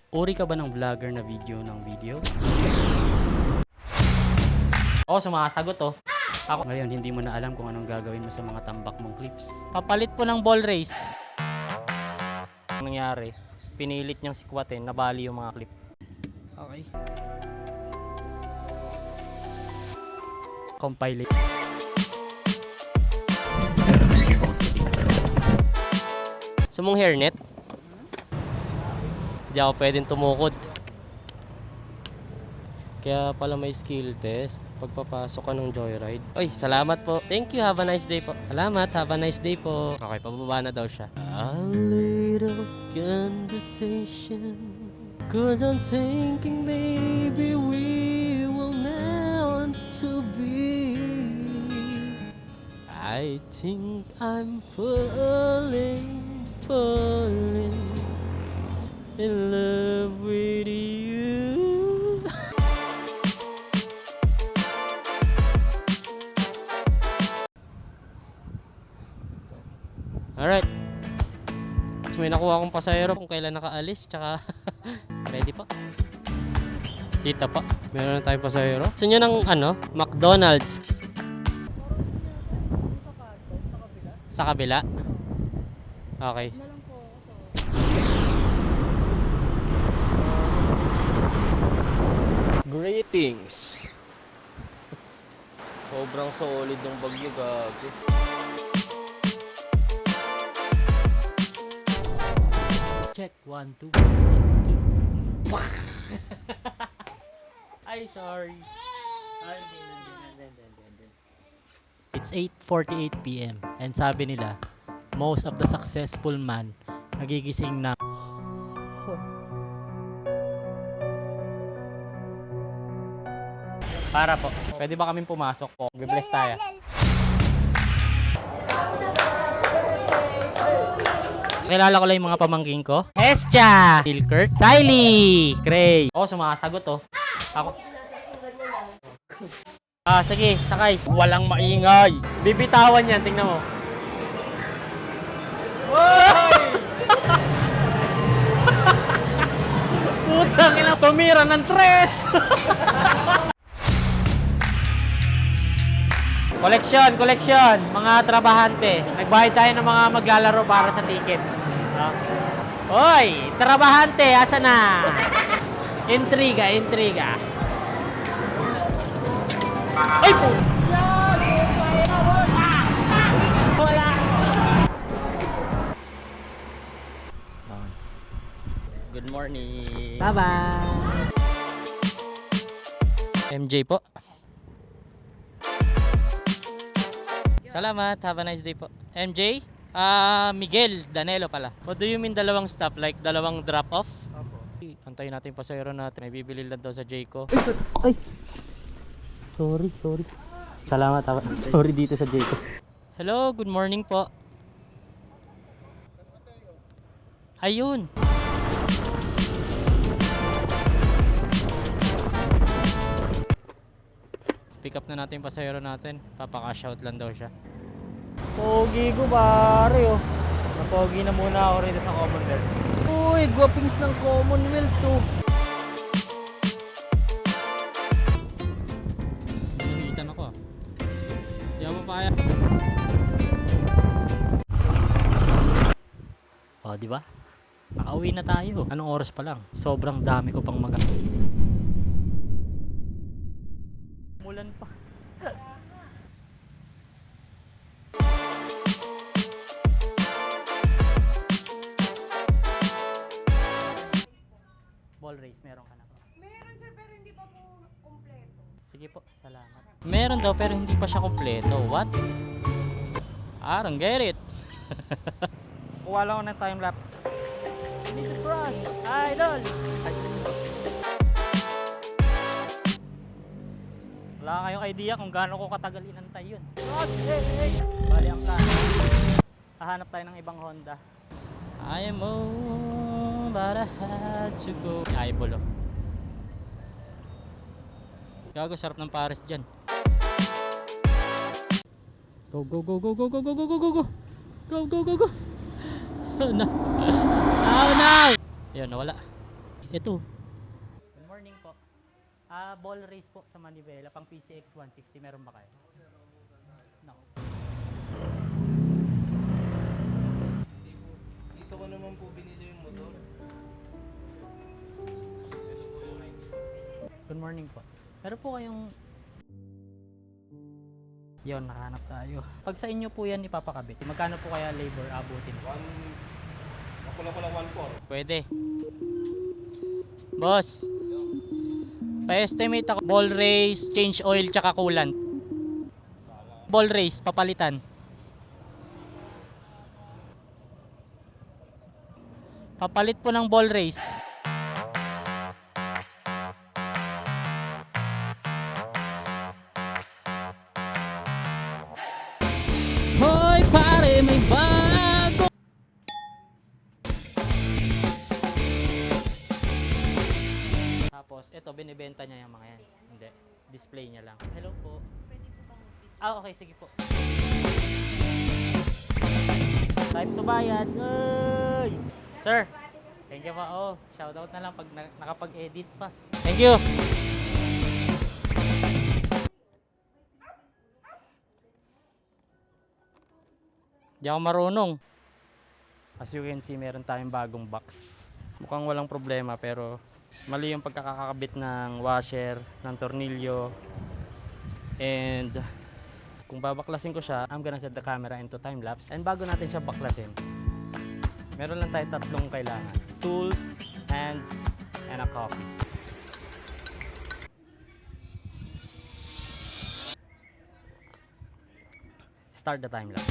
Uri ka ba ng vlogger na video ng video? Oo, sumasagot oh. Ako ngayon, hindi mo na alam kung anong gagawin mo sa mga tambak mong clips. Papalit po ng ball race. Ang nangyari, pinilit niyang sikwatin, nabali yung mga clip. Okay. Compile. Gusto mong hairnet? Hindi ako pwedeng tumukod. Kaya pala may skill test pagpapasok ka ng joyride. Oy, salamat po. Thank you, have a nice day po. Salamat, have a nice day po. Okay, pababa na daw siya. A little conversation, 'cause I'm thinking maybe we will meant to be. I think I'm falling in love with you. Alright. So, may nakuha akong pasahero kung kailan nakaalis. Tsaka, ready pa. Dito pa. Meron na tayong pasahero. Gusto nyo ng ano? McDonald's. Sa kabila? Okay. Greetings. Sobrang solid ng bagyo, gago. Check, 1, 2. Ay, sorry. It's 8:48 PM and sabi nila, most of the successful man nagigising na. Para po. Pwede ba kaming pumasok po? Bibless tayo. Kilala ko lang yung mga pamangking ko. Hestia! Silkert. Siley! Cray. Oo, sumasagot oh. Ako. Sige, sakay. Walang maingay. Bibitawan yan, tingnan mo. Hoy! Putang ina, tumira ng tres! Collection, mga trabahante. Nagbayad tayo ng mga maglalaro para sa ticket. Hoy, trabahante, asa na? Intriga. Ay po! Wala! Good morning! Bye-bye! MJ po. Salamat, have a nice day po. MJ? Miguel Danelo pala. What do you mean dalawang stop? Like dalawang drop off? Opo. Antayin natin yung pasahero natin. May bibili lang daw sa Jayco. Ay! Sorry. Salamat. Sorry dito sa Jayco. Hello, good morning po. Ayun. Pick up na natin yung pasahero natin. Papaka-shout lang daw siya. Pogi ko pare oh. Napogi na muna ako rito sa Commonwealth. Uy, guwapings ng Commonwealth to. Nahihitan ako ah. Di ako papaya. Oh, di ba? Nakauwi na tayo. Anong oras pa lang? Sobrang dami ko pang mulan pa. Ball race, meron ka na po? Meron sir, pero hindi pa po kompleto. Sige po, salamat. Meron daw pero hindi pa siya kompleto. What? I don't get it. Kuha lang ako ng time lapse. We need to cross. Idol! Wala kayong idea kung gaano ko katagal inantay yun. Cross! Hey! Bali ang kanan. Hahanap tayo ng ibang Honda. I am old, but I had to go. Eyeball oh. Gago, sarap ng pares dyan. Go. Now. Ayun, nawala. ito. Good morning po. Ball race po sa Manibela, pang PCX 160. Meron ba kayo? No. Dito ko naman po binili yung motor. Good morning po. Meron po kayong... Yon, nakahanap tayo. Pag sa inyo po yan ipapakabit, magkano po kaya labor abutin? Ako lang 1.4. Pwede. Boss. Pa-estimate ako. Ball race, change oil, tsaka coolant. Ball race, papalitan. Papalit po ng ball race. Hoy pare, may bago! Tapos, ito, binibenta niya yung mga yan. Hindi. Display niya lang. Hello po. Okay, sige po. Time to bayad. Ay! Sir! Thank you pa. Oh, shoutout na lang pag nakapag-edit pa. Thank you! Di ako marunong. As you can see, meron tayong bagong box. Mukhang walang problema pero mali yung pagkakakabit ng washer, ng tornilyo. And kung babaklasin ko siya, I'm gonna set the camera into time lapse. And bago natin siya baklasin, meron lang tayo tatlong kailangan. Tools, hands, and a coffee. Start the time lapse.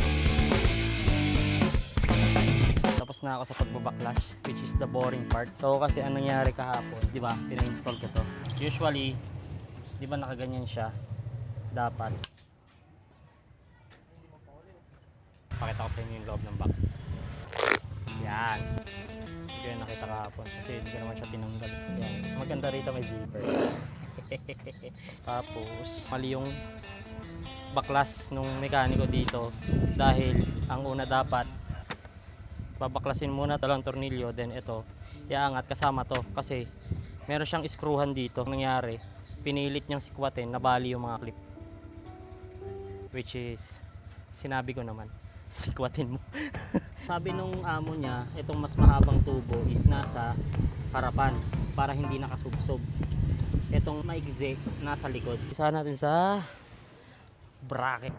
Tapos na ako sa pagbabaklas, which is the boring part. So kasi anong nangyari kahapon, di ba? Pina-install ko to. Usually, di ba nakaganyan siya? Dapat. Pakita ko sa inyo yung loob ng box. Yan. Hindi ko yung nakita kahapon kasi hindi ko naman siya tinanggal. Yan. Maganda rito may zipper. Tapos, mali yung baklas nung mekaniko dito dahil ang una dapat babaklasin muna talang tornilyo, then ito iaangat kasama to kasi meron siyang screwhan dito. Ang nangyari, pinilit niyang sikwatin, nabali yung mga clip, which is sinabi ko naman sikwatin mo. Sabi nung amo niya, itong mas mahabang tubo is nasa harapan para hindi nakasubsob. Itong maigsi nasa likod. Isa natin sa bracket.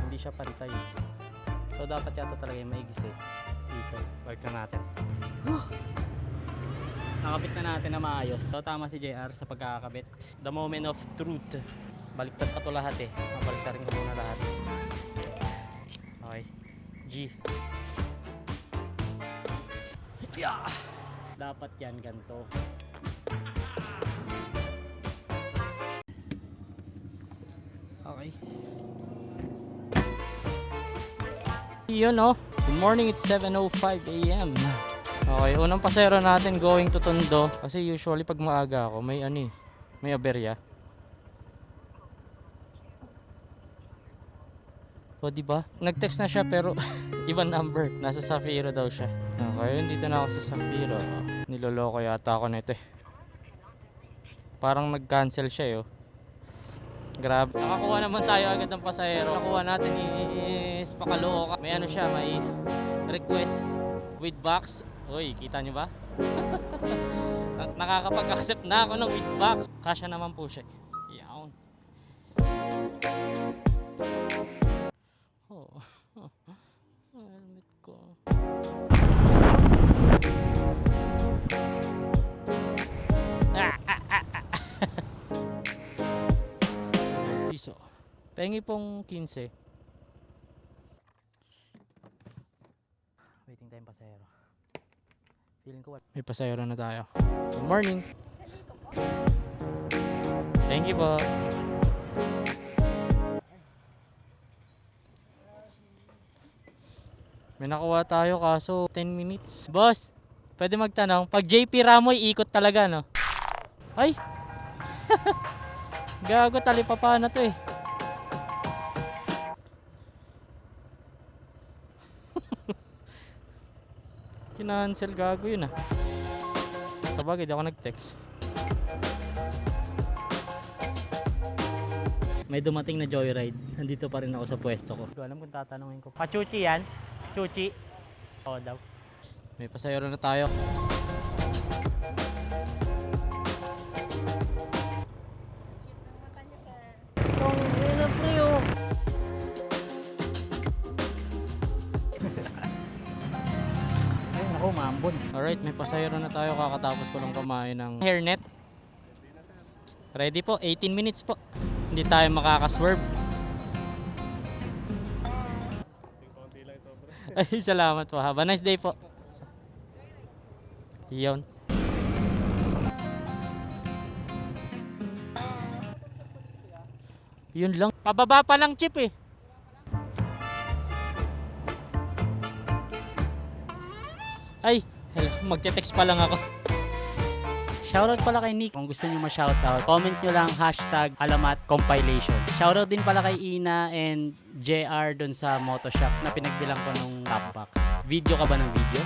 Hindi siya pantay. So dapat yata talaga yung maigsi dito. Work na natin. Nakabit na natin na maayos. So tama si JR sa pagkakabit. The moment of truth. Baliktad pa to lahat eh. Mabaliktarin ko muna lahat. Okay. G. Yeah. Dapat yan ganito. Okay. Yun oh. Good morning, it's 7:05 AM. Okay, unang pasero natin going to Tondo. Kasi usually pag maaga ako, may ano eh, may aberya. O diba? Nag-text na siya pero ibang number. Nasa Safiro daw siya. Okay, dito na ako sa Safiro. Niloloko yata ako nito eh. Parang nag-cancel siya eh oh. Grabe. Nakakuha naman tayo agad ng pasahero. Nakakuha natin is Pakaloka. May ano siya, may request with box. Uy, kita nyo ba? Nakakapag-accept na ako ng with box. Kasya naman po siya. Yawn. Oh. Helmet ko. Piso. Pengi pong 15. Waiting time pasahero. Feeling ko may pasahero na tayo. Good morning. Thank you po. May nakuha tayo kaso 10 minutes. Boss, pwede magtanong. Pag JP Ramoy, ikot talaga no? Ay! Gago, talipapa na to eh. Kinancel, gago yun ah. Sabagay, di ako nag-text. May dumating na joyride. Nandito pa rin ako sa pwesto ko. Hindi ko alam kung tatanungin ko. Pachuchi yan? Chuchi? Oo daw. May pasayro na tayo. Ay, naku, maambon. Alright, may pasayro na tayo. Kakatapos ko lang kumain ng hairnet. Ready po, 18 minutes po. Hindi tayo makakaswerve. Ay, salamat po. Have a nice day po. Yun. Yun lang. Pababa pa lang, Chip eh. Ay, hello. Magte-text pa lang ako. Shoutout pala kay Nick. Kung gusto nyo ma-shoutout, comment nyo lang hashtag alamat compilation. Shoutout din pala kay Ina and JR dun sa Motoshop na pinagbilang ko nung top box. Video ka ba ng video?